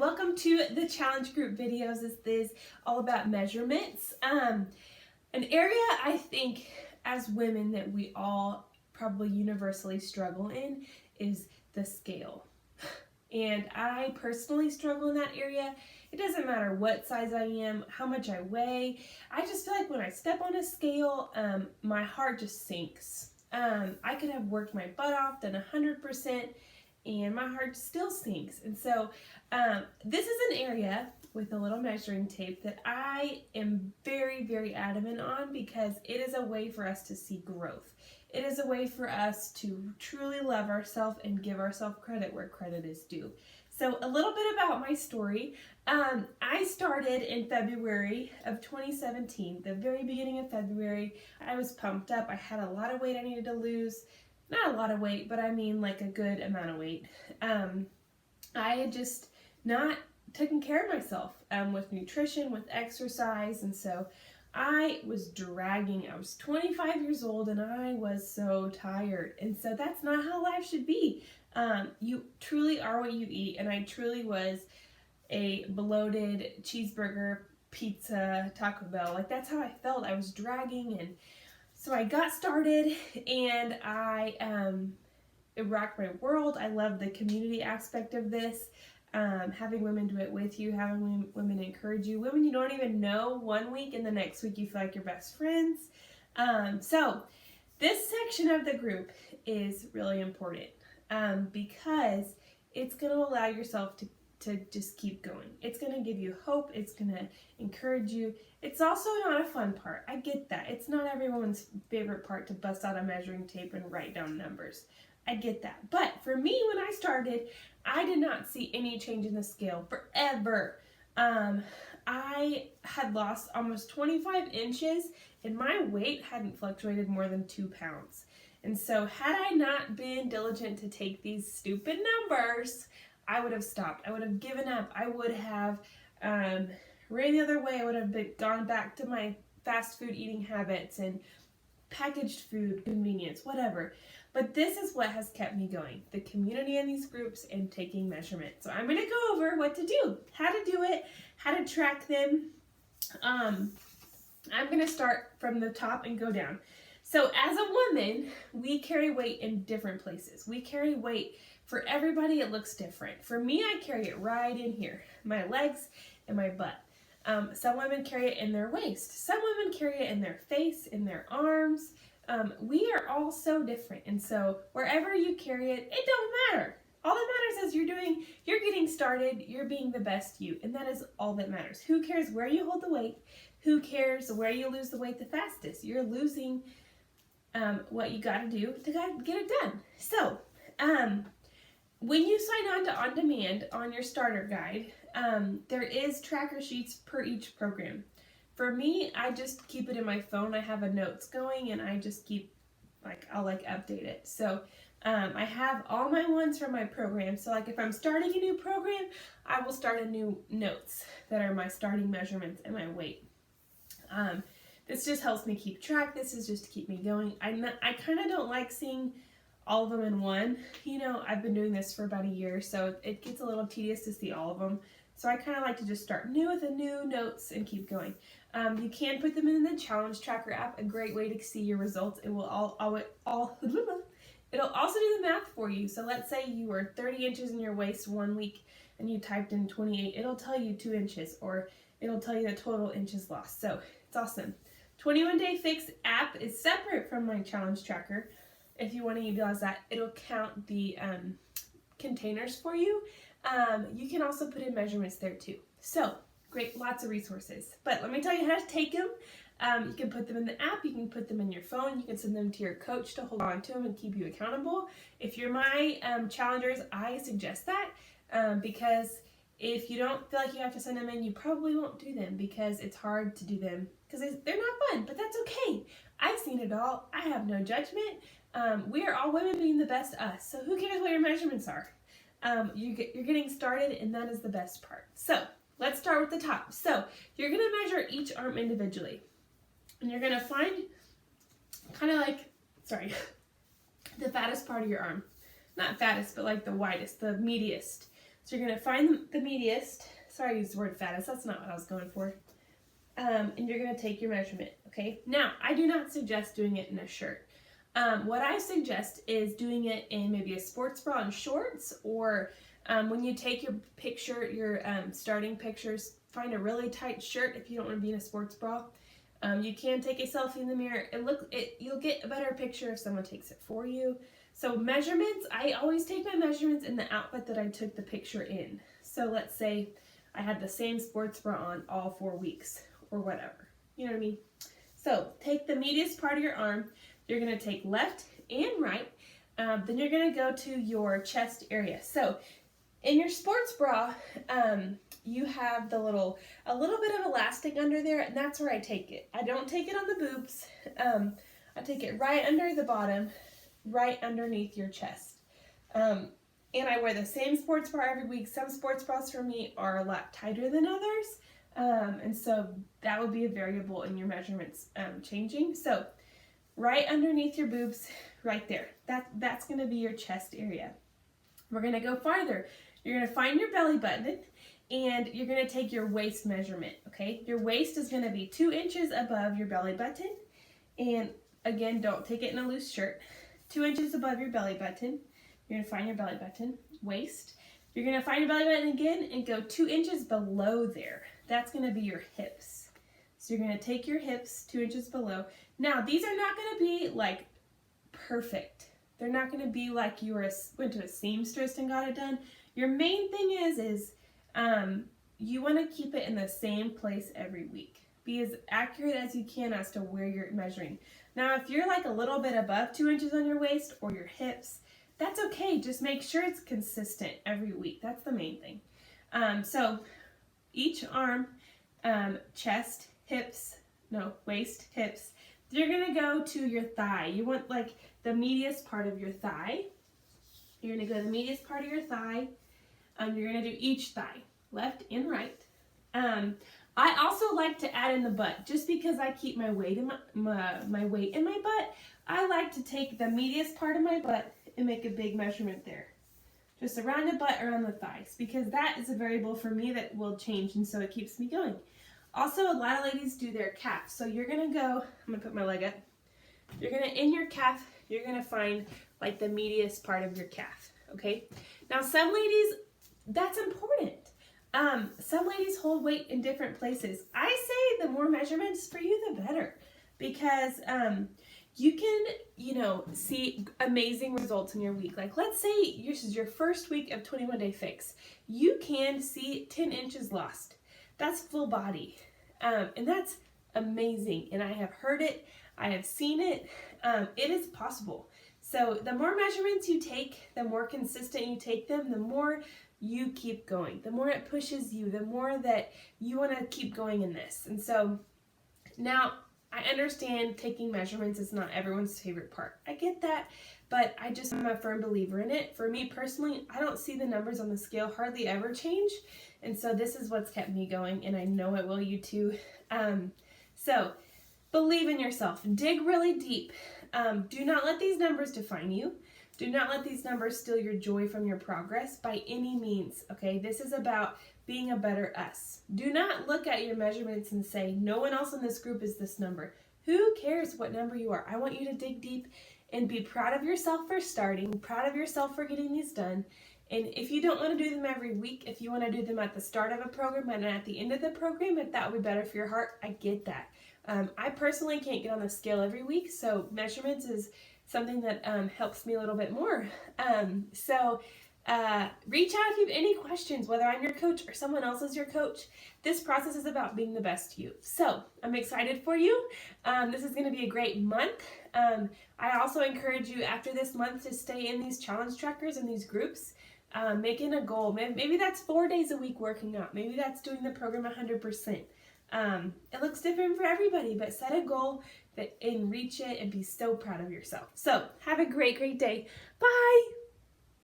welcome to the challenge group videos. This is all about measurements. An area I think as women that we all probably universally struggle in is the scale. And I personally struggle in that area. It doesn't matter what size I am, how much I weigh. I just feel like when I step on a scale, my heart just sinks. I could have worked my butt off, done 100%, and my heart still sinks. And so this is an area with a little measuring tape that I am very, very adamant on because it is a way for us to see growth. It is a way for us to truly love ourselves and give ourselves credit where credit is due. So a little bit about my story. I started in February of 2017, the very beginning of February. I was pumped up. I had a lot of weight I needed to lose. Not a lot of weight, but I mean like a good amount of weight. I had just not taken care of myself with nutrition, with exercise, and so I was dragging. I was 25 years old and I was so tired, and so that's not how life should be. You truly are what you eat, and I truly was a bloated cheeseburger, pizza, Taco Bell. Like that's how I felt. I was dragging, and so I got started, and it rocked my world. I love the community aspect of this, having women do it with you, having women encourage you, women you don't even know one week, and the next week you feel like you're best friends. So this section of the group is really important because it's going to allow yourself to just keep going. It's going to give you hope. It's going to encourage you. It's also not a fun part. I get that. It's not everyone's favorite part to bust out a measuring tape and write down numbers. I get that. But for me, when I started, I did not see any change in the scale forever. I had lost almost 25 inches and my weight hadn't fluctuated more than 2 pounds. And so had I not been diligent to take these stupid numbers, I would have stopped. I would have given up. I would have ran the other way. I would have gone back to my fast food eating habits and packaged food, convenience, whatever. But this is what has kept me going. The community in these groups and taking measurements. So I'm going to go over what to do, how to do it, how to track them. I'm going to start from the top and go down. So as a woman, we carry weight in different places. We carry weight. For everybody, it looks different. For me, I carry it right in here, my legs and my butt. Some women carry it in their waist. Some women carry it in their face, in their arms. We are all so different. And so wherever you carry it, it don't matter. All that matters is you're getting started, you're being the best you. And that is all that matters. Who cares where you hold the weight? Who cares where you lose the weight the fastest? You're losing what you got to do to get it done. So, when you sign on to On Demand on your starter guide, there is tracker sheets per each program. For me, I just keep it in my phone. I have a notes going and I just keep, I'll update it. So I have all my ones from my program. So if I'm starting a new program, I will start a new notes that are my starting measurements and my weight. This just helps me keep track. This is just to keep me going. I kind of don't like seeing all of them in one. I've been doing this for about a year, so it gets a little tedious to see all of them. So I kind of like to just start new with a new notes and keep going. You can put them in the Challenge Tracker app, a great way to see your results. It will it'll also do the math for you. So let's say you were 30 inches in your waist one week and you typed in 28. It'll tell you 2 inches, or it'll tell you the total inches lost. So it's awesome. 21 Day Fix app is separate from my Challenge Tracker. If you want to utilize that, it'll count the containers for you. You can also put in measurements there too. So great, lots of resources. But let me tell you how to take them. You can put them in the app. You can put them in your phone. You can send them to your coach to hold on to them and keep you accountable. If you're my challengers, I suggest that because if you don't feel like you have to send them in, you probably won't do them because it's hard to do them because they're not fun, but that's okay. I've seen it all. I have no judgment. We are all women being the best us. So who cares what your measurements are? You're getting started, and that is the best part. So let's start with the top. So you're going to measure each arm individually. And you're going to find the fattest part of your arm. Not fattest, but the widest, the meatiest. So you're going to find the mediest. Sorry I used the word fattest. That's not what I was going for. And you're going to take your measurement, okay? Now, I do not suggest doing it in a shirt. What I suggest is doing it in maybe a sports bra and shorts, or when you take your picture, your starting pictures, find a really tight shirt if you don't want to be in a sports bra. You can take a selfie in the mirror. You'll get a better picture if someone takes it for you. So measurements, I always take my measurements in the outfit that I took the picture in. So let's say I had the same sports bra on all 4 weeks or whatever. You know what I mean? So take the medius part of your arm. You're going to take left and right. Then you're going to go to your chest area. So in your sports bra, you have a little bit of elastic under there, and that's where I take it. I don't take it on the boobs. I take it right under the bottom, right underneath your chest. And I wear the same sports bra every week. Some sports bras for me are a lot tighter than others. And so that would be a variable in your measurements changing. So right underneath your boobs, right there. That's going to be your chest area. We're going to go farther. You're going to find your belly button, and you're going to take your waist measurement, okay? Your waist is going to be 2 inches above your belly button. And again, don't take it in a loose shirt. 2 inches above your belly button. You're going to find your belly button, waist. You're going to find your belly button again and go 2 inches below there. That's going to be your hips. So you're going to take your hips 2 inches below. Now, these are not going to be like perfect. They're not going to be like you went to a seamstress and got it done. Your main thing is you want to keep it in the same place every week. Be as accurate as you can as to where you're measuring. Now, if you're like a little bit above 2 inches on your waist or your hips, that's okay. Just make sure it's consistent every week. That's the main thing. So each arm, chest, waist, hips, you're going to go to your thigh. You want like the medius part of your thigh. You're going to go to the medius part of your thigh. You're going to do each thigh, left and right. I also like to add in the butt, just because I keep my weight in my weight in my butt. I like to take the medius part of my butt and make a big measurement there, just around the butt, around the thighs, because that is a variable for me that will change, and so it keeps me going. Also, a lot of ladies do their calf, so you're gonna go. I'm gonna put my leg up. You're gonna in your calf. You're gonna find like the medius part of your calf. Okay. Now, some ladies, that's important. Some ladies hold weight in different places. I say the more measurements for you, the better, because you can, see amazing results in your week. Like, let's say this is your first week of 21 Day Fix. You can see 10 inches lost. That's full body. And that's amazing. And I have heard it. I have seen it. It is possible. So the more measurements you take, the more consistent you take them, the more you keep going, the more it pushes you, the more that you want to keep going in this. And so now I understand taking measurements is not everyone's favorite part. I get that, but I just am a firm believer in it. For me personally, I don't see the numbers on the scale hardly ever change. And so this is what's kept me going, and I know it will you too. So believe in yourself. Dig really deep. Do not let these numbers define you. Do not let these numbers steal your joy from your progress by any means, okay? This is about being a better us. Do not look at your measurements and say, no one else in this group is this number. Who cares what number you are? I want you to dig deep and be proud of yourself for starting, proud of yourself for getting these done. And if you don't want to do them every week, if you want to do them at the start of a program and at the end of the program, if that would be better for your heart, I get that. I personally can't get on the scale every week, so measurements is something that helps me a little bit more. So reach out if you have any questions, whether I'm your coach or someone else is your coach. This process is about being the best you. So I'm excited for you. This is going to be a great month. I also encourage you after this month to stay in these challenge trackers and these groups, making a goal. Maybe that's 4 days a week working out. Maybe that's doing the program 100%. It looks different for everybody, but set a goal and reach it and be so proud of yourself. So have a great, great day. Bye.